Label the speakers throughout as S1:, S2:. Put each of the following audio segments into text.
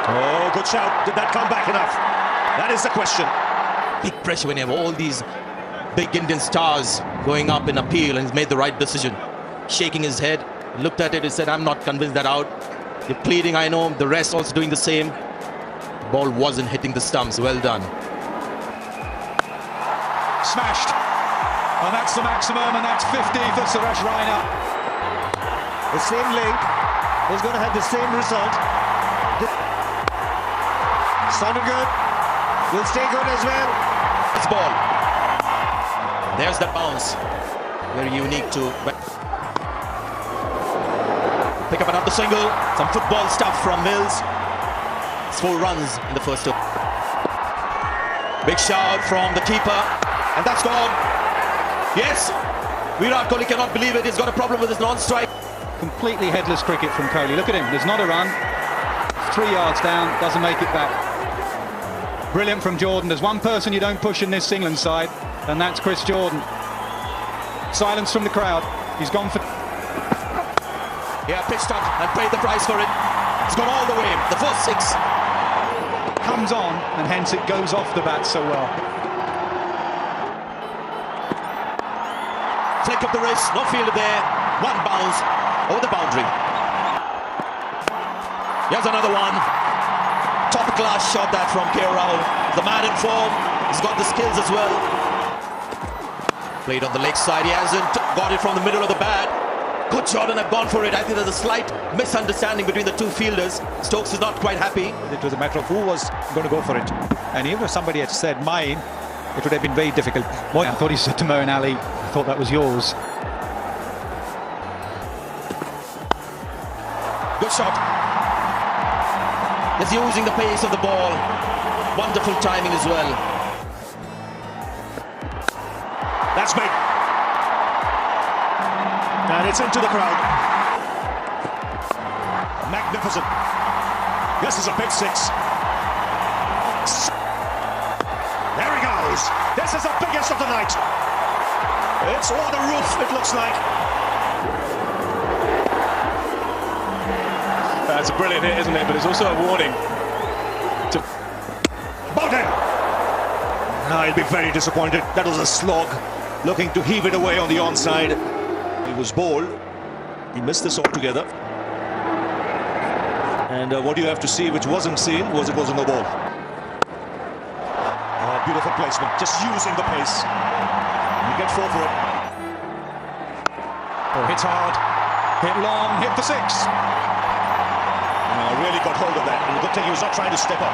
S1: Oh, good shout. Did that come back enough? That is the question.
S2: Big pressure when you have all these big Indian stars going up in appeal, and he's made the right decision. Shaking his head, looked at it and said, I'm not convinced that out. You're pleading, I know. The rest also doing the same. The ball wasn't hitting the stumps. Well done.
S3: Smashed. And that's the maximum, and that's 50 for Suresh Raina.
S1: The same link is going to have the same result. Sounded good. Will stay good as well.
S2: This ball. There's that bounce. Very unique to pick up another single. Some football stuff from Mills. It's 4 runs in the first over. Big shout from the keeper. And that's gone. Yes. Virat Kohli cannot believe it. He's got a problem with his non-strike.
S3: Completely headless cricket from Kohli. Look at him. There's not a run. 3 yards down. Doesn't make it back. Brilliant from Jordan. There's one person you don't push in this England side, and that's Chris Jordan. Silence from the crowd. He's gone for...
S2: Yeah, pitched up and paid the price for it. He's gone all the way. The first 6.
S3: Comes on, and hence it goes off the bat so well.
S2: Flick of the wrist, no fielder there. One bounce over the boundary. Here's another one. Top class shot that from K. Rahul. The man in form. He's got the skills as well. Played on the leg side. He hasn't got it from the middle of the bat. Good Jordan have gone for it. I think there's a slight misunderstanding between the two fielders. Stokes is not quite happy.
S4: It was a matter of who was going to go for it. And even if somebody had said mine, it would have been very difficult.
S3: I thought he said to Moeen Ali, I thought that was yours.
S2: Good shot. Just using the pace of the ball. Wonderful timing as well.
S1: That's big. And it's into the crowd. Magnificent. This is a big 6. There he goes. This is the biggest of the night. It's over the roof, it looks like.
S5: That's a brilliant hit, isn't it? But it's also a warning.
S1: Bowden! Now he'll be very disappointed. That was a slog. Looking to heave it away on the onside. He was bowled. He missed this altogether. And what you have to see, which wasn't seen, was it was on the ball. Beautiful placement. Just using the pace. You get 4 for it.
S3: Hits hard. Hit long. Hit for 6.
S1: Really got hold of that. And the good thing he was not trying to step up.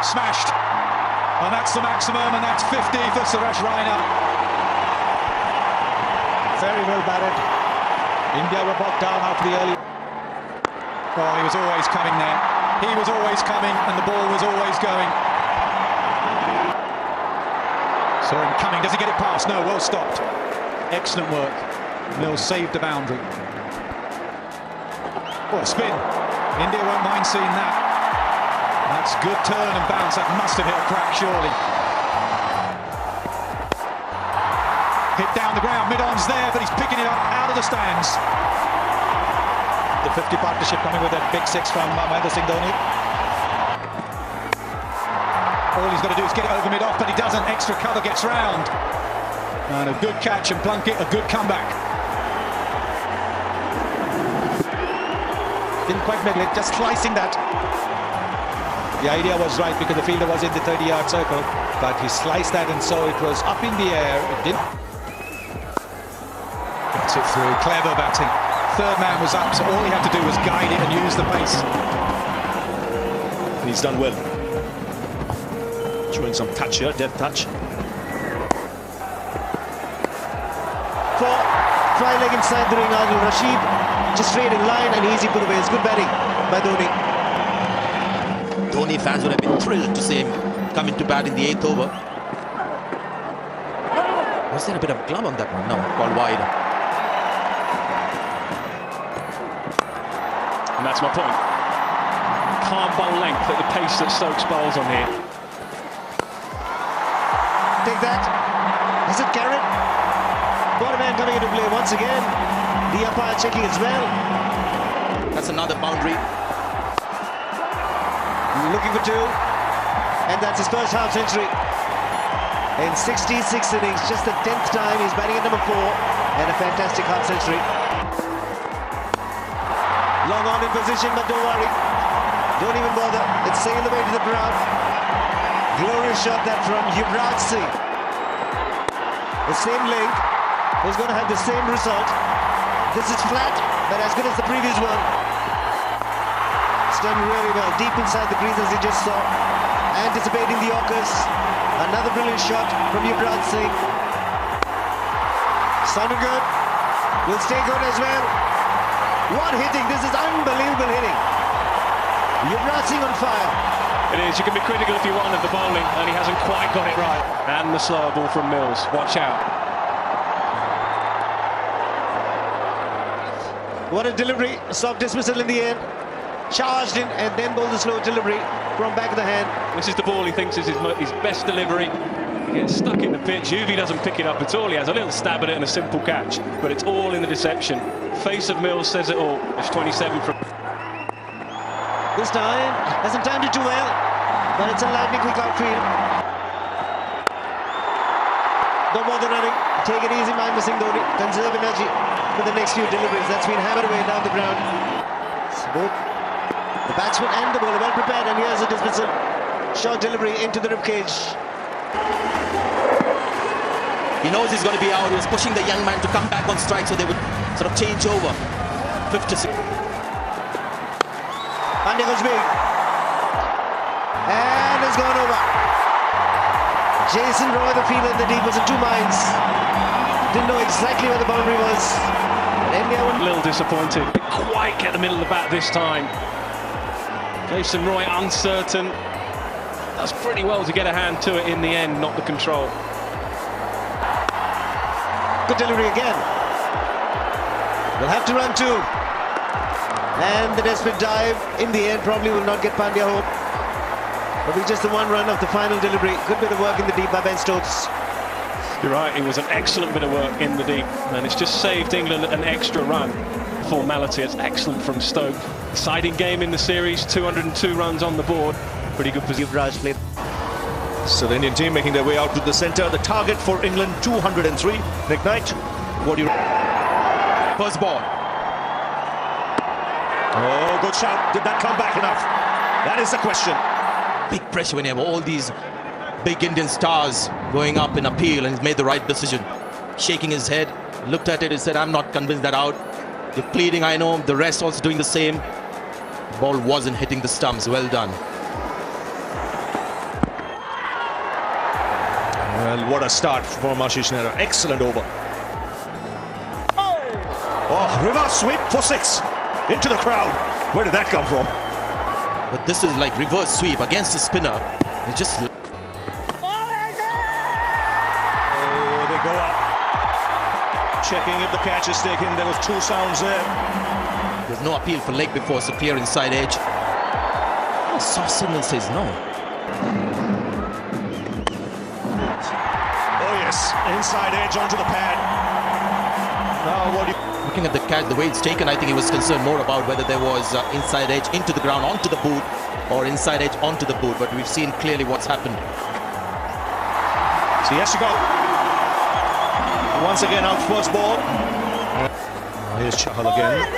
S3: Smashed. And that's the maximum, and that's 50 for Suresh Raina.
S4: Very well batted. India were bogged down after the early...
S3: Oh, he was always coming there. He was always coming, and the ball was always going. Saw him coming. Does he get it past? No, well stopped. Excellent work. Mills saved the boundary. Oh, spin. India won't mind seeing that. That's good turn and bounce. That must have hit a crack, surely. Hit down the ground. Mid-on's there, but he's picking it up out of the stands.
S4: The 50 partnership coming with that big 6 from Mahendra Singh Dhoni.
S3: All he's got to do is get it over mid-off, but he doesn't. Extra cover gets round. And a good catch and Plunkett, a good comeback.
S4: Didn't quite make it, just slicing that. The idea was right because the fielder was in the 30-yard circle, but he sliced that and so it was up in the air. It didn't.
S3: Gets it through. Clever batting. Third man was up, so all he had to do was guide it and use the pace.
S1: He's done well. Showing some touch here, depth touch.
S6: For fly leg inside the ring, Adil Rashid. Just straight in line and easy put away. It's good batting by Dhoni.
S2: Dhoni fans would have been thrilled to see him come into bat in the 8th over. Was there a bit of glove on that one? No, ball wide.
S5: And that's my point. Can't bowl length at the pace that Stokes bowls on here.
S6: Take that. Is it Garrett? Got a man coming into play once again. The umpire checking as well.
S2: That's another boundary.
S6: looking for 2. And that's his first half century. In 66 innings, just the 10th time he's batting at number 4. And a fantastic half century. Long on in position, but don't worry. Don't even bother. It's sailed away to the ground. Glorious shot that from Yuvraj Singh. The same link is going to have the same result. This is flat, but as good as the previous one. It's done really well. Deep inside the crease as you just saw. Anticipating the Yorkers. Another brilliant shot from Yuvraj Singh. Sounded good. Will stay good as well. What hitting! This is unbelievable hitting. Yuvraj Singh on fire.
S5: It is. You can be critical if you want of the bowling, and he hasn't quite got it right. And the slower ball from Mills. Watch out.
S6: What a delivery. A soft dismissal in the end. Charged in and then bowled the slow delivery from back of the hand.
S5: This is the ball he thinks is his best delivery. He gets stuck in the pitch. Yuvi doesn't pick it up at all. He has a little stab at it and a simple catch, but it's all in the deception. Face of Mills says it all. It's 27 from...
S6: This time, hasn't timed it too well, but it's a lightning quick outfield. Don't bother running. Take it easy, mind missing Dhoni. Conserve energy for the next few deliveries. That's been hammered away down the ground. So both the batsman and the bowler well prepared, and here's a dismissal. Short delivery into the ribcage.
S2: He knows he's going to be out. He was pushing the young man to come back on strike so they would sort of change over. 56.
S6: Pandya goes big. And it's gone over. Jason Roy, the fielder in the deep, was in two minds. Didn't know exactly where the boundary was. But India won.
S5: A little disappointed. Didn't quite get the middle of the bat this time. Jason Roy uncertain. Does pretty well to get a hand to it in the end, not the control.
S6: Good delivery again. We'll have to run 2. And the desperate dive in the end probably will not get Pandya home. But with just the 1 run of the final delivery. Good bit of work in the deep by Ben Stokes.
S5: You're right, it was an excellent bit of work in the deep, and it's just saved England an extra run. Formality, it's excellent from Stoke. Exciting game in the series, 202 runs on the board. Pretty good position.
S6: Yuvraj played.
S1: So the Indian team making their way out to the centre. The target for England, 203. Nick Knight, what do you...
S2: First ball.
S1: Oh, good shout. Did that come back enough? That is the question.
S2: Big pressure when you have all these big Indian stars going up in appeal, and he's made the right decision. Shaking his head, looked at it and said, I'm not convinced that out. You're pleading, I know. The rest also doing the same. The ball wasn't hitting the stumps. Well done.
S1: Well, what a start for Ashish Nehra. Excellent over. Oh, reverse sweep for 6. Into the crowd. Where did that come from?
S2: But this is like reverse sweep against the spinner. It just...
S1: Oh, they go up. Checking if the catch is taken. There was 2 sounds there.
S2: There's no appeal for leg before, so clear inside edge. Oh, soft signal says no.
S1: Oh yes, inside edge onto the pad. Now what do you...
S2: Looking at the catch, the way it's taken, I think he was concerned more about whether there was inside edge into the ground, onto the boot, or inside edge onto the boot. But we've seen clearly what's happened.
S1: So he has to go. Once again, out first ball. Oh, here's Chahal again.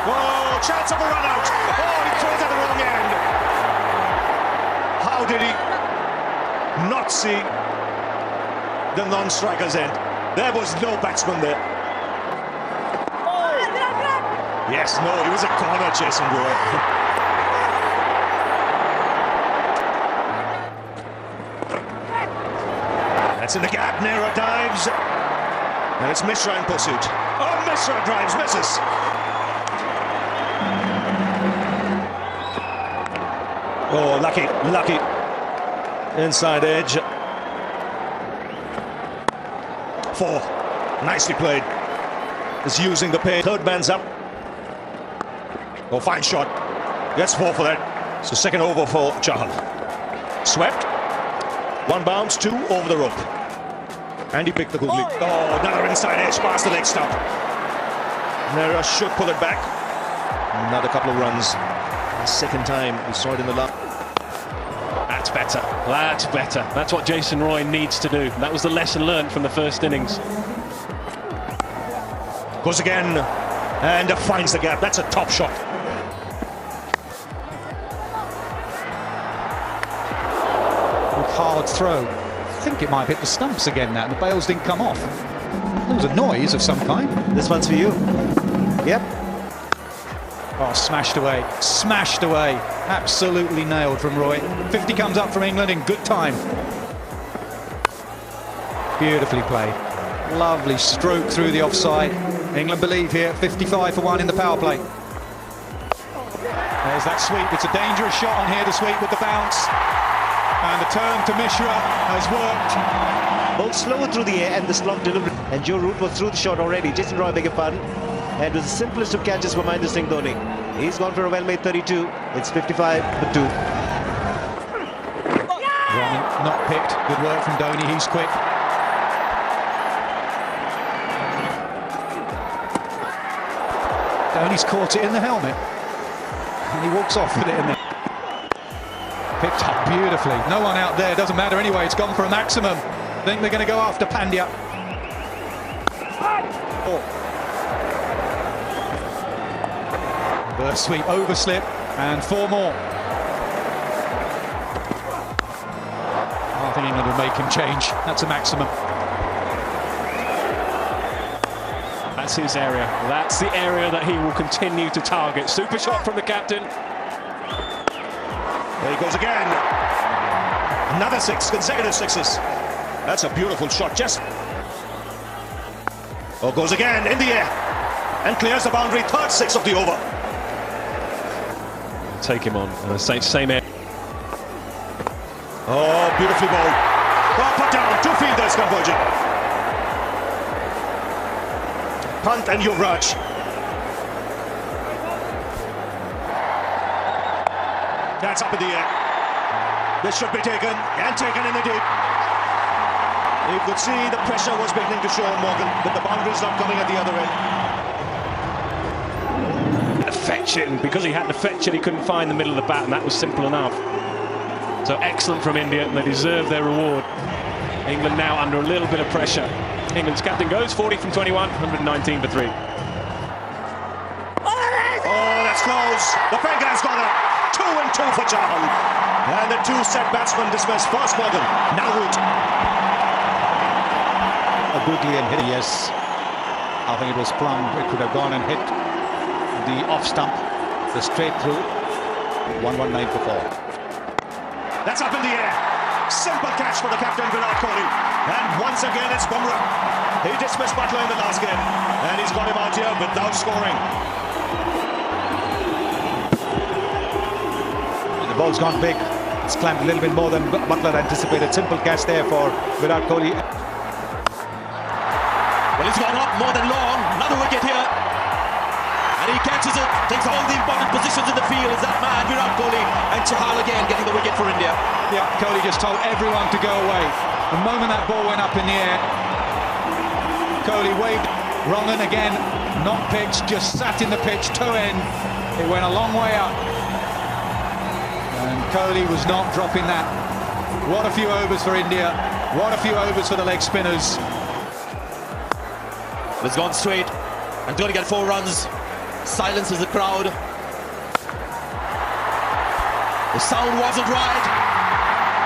S1: Oh, chance of a run out. Oh, he throws at the wrong end. How did he not see the non-striker's end? There was no batsman there. Yes, no, he was a corner chasing Roy. That's in the gap. Nehra dives. And it's Mishra in pursuit. Oh, Mishra drives, misses. Oh, lucky. Inside edge. 4. Nicely played. Is using the pace. Third man's up. Oh, fine shot. Gets 4 for that. So second over for Chahal. Swept. 1 bounce, 2 over the rope. And he picked the googly. Oh, another inside edge past the leg stump. Nehra should pull it back. Another couple of runs. Second time we saw it in the last.
S5: That's better. That's better. That's what Jason Roy needs to do. That was the lesson learned from the first innings.
S1: Goes again and finds the gap. That's a top shot.
S3: Hard throw. I think it might have hit the stumps again now, and the bails didn't come off. There was a noise of some kind.
S6: This one's for you. Yep.
S3: Oh, smashed away. Smashed away. Absolutely nailed from Roy. 50 comes up from England in good time. Beautifully played. Lovely stroke through the offside. England believe here, 55 for 1 in the power play. There's that sweep. It's a dangerous shot on here to sweep with the bounce. And the turn to Mishra has worked.
S6: Both slow through the air and the slump delivery. And Joe Root was through the shot already. Jason Roy, beg your pardon. And it was the simplest of catches for Mahendra Singh Dhoni. He's gone for a well-made 32. It's 55 for 2.
S3: Ryan not picked. Good work from Dhoni. He's quick. Dhoni's caught it in the helmet. And he walks off with it in there. Picked up beautifully. No one out there. Doesn't matter anyway. It's gone for a maximum. I think they're going to go after Pandya. Reverse sweep, overslip, and 4 more. I think England will make him change. That's a maximum.
S5: That's his area. That's the area that he will continue to target. Super shot from the captain.
S1: There he goes again. Another 6, consecutive 6s. That's a beautiful shot. Just. Oh, goes again in the air and clears the boundary. Third 6 of the over.
S5: Take him on. Same area.
S1: Oh, beautifully bowled. Oh, put down. 2 fielders converging. Pant and Yuvraj. That's up in the air. This should be taken, and taken in the deep. You could see the pressure was beginning to show on Morgan, but the boundary's not coming at the other end.
S5: Fetch it, and because he had to fetch it, he couldn't find the middle of the bat, and that was simple enough. So excellent from India, and they deserve their reward. England now under a little bit of pressure. England's captain goes 40 from 21, 119 for 3.
S1: Oh, that's close. The Penguins got it. 2 and 2 for Chahal. And the 2 set batsmen dismissed. First Morgan, now Root.
S4: A googly and hit. Yes, I think it was plumb. It could have gone and hit the off stump, the straight through. 119 for 4.
S1: That's up in the air. Simple catch for the captain Virat Kohli. And once again it's Bumrah. He dismissed Butler in the last game. And he's got him out here without scoring.
S4: The ball's gone big. It's climbed a little bit more than Butler anticipated. Simple catch there for Virat Kohli.
S2: Well, it's gone up more than long. Another wicket here. And he catches it, takes all the important positions in the field. Is that man, Virat Kohli, and Chahal again getting the wicket for India.
S3: Yeah, Kohli just told everyone to go away. The moment that ball went up in the air, Kohli waved. Rongan again, not pitched, just sat in the pitch, toe end. It went a long way up. And Kohli was not dropping that. What a few overs for India. What a few overs for the leg spinners.
S2: It's gone straight and going to get 4 runs. Silences the crowd. The sound wasn't right.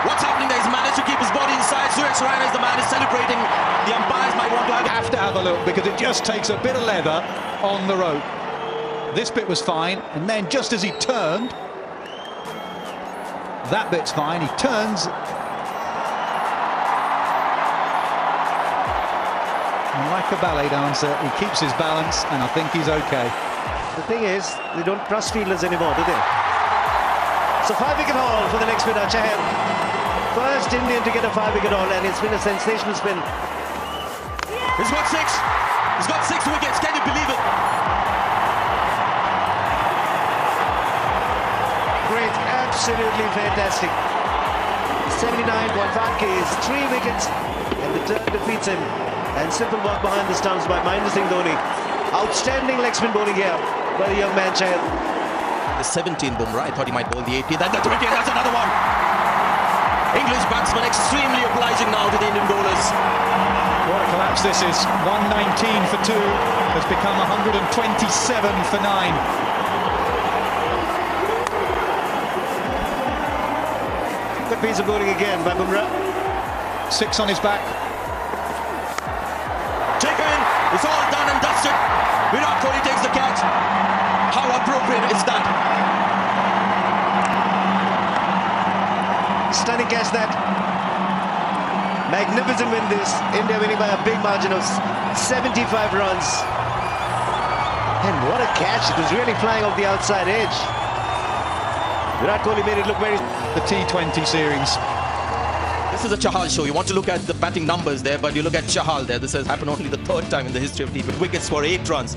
S2: What's happening there? He's managed to keep his body inside. Suresh Raina as the man is celebrating. The umpires might want to
S3: Have to have a look because it just takes a bit of leather on the rope. This bit was fine, and then just as he turned, that bit's fine. He turns. And like a ballet dancer, he keeps his balance, and I think he's okay.
S6: The thing is, they don't trust fielders anymore, do they? So 5-wicket haul for the leg spinner Chahal. First Indian to get a 5-wicket haul, and it's been a sensational spin.
S2: He's got 6. He's got 6 wickets. Can you believe it?
S6: Great, absolutely fantastic. 79.5 Ks, 3 wickets, and the turn defeats him. And simple work behind the stumps by Mahendra Singh Dhoni. Outstanding leg spin bowling here by the young man Chahal.
S2: The 17 Bumrah, I thought he might bowl the 80. Then the 20, and that's another one. English batsmen extremely obliging now to the Indian bowlers.
S3: What a collapse this is. 119 for 2 has become 127 for 9.
S6: Good piece of bowling again by Bumrah.
S3: 6 on his back.
S2: Taken in, it's all done and dusted. Virat Kohli takes the catch. How appropriate is that?
S6: Stunning catch that. Magnificent win this. India winning by a big margin of 75 runs. And what a catch. It was really flying off the outside edge. Virat Kohli made it look very...
S3: The T20 series.
S2: This is a Chahal show. You want to look at the batting numbers there, but you look at Chahal there. This has happened only the 3rd time in the history of T20. Wickets for 8 runs.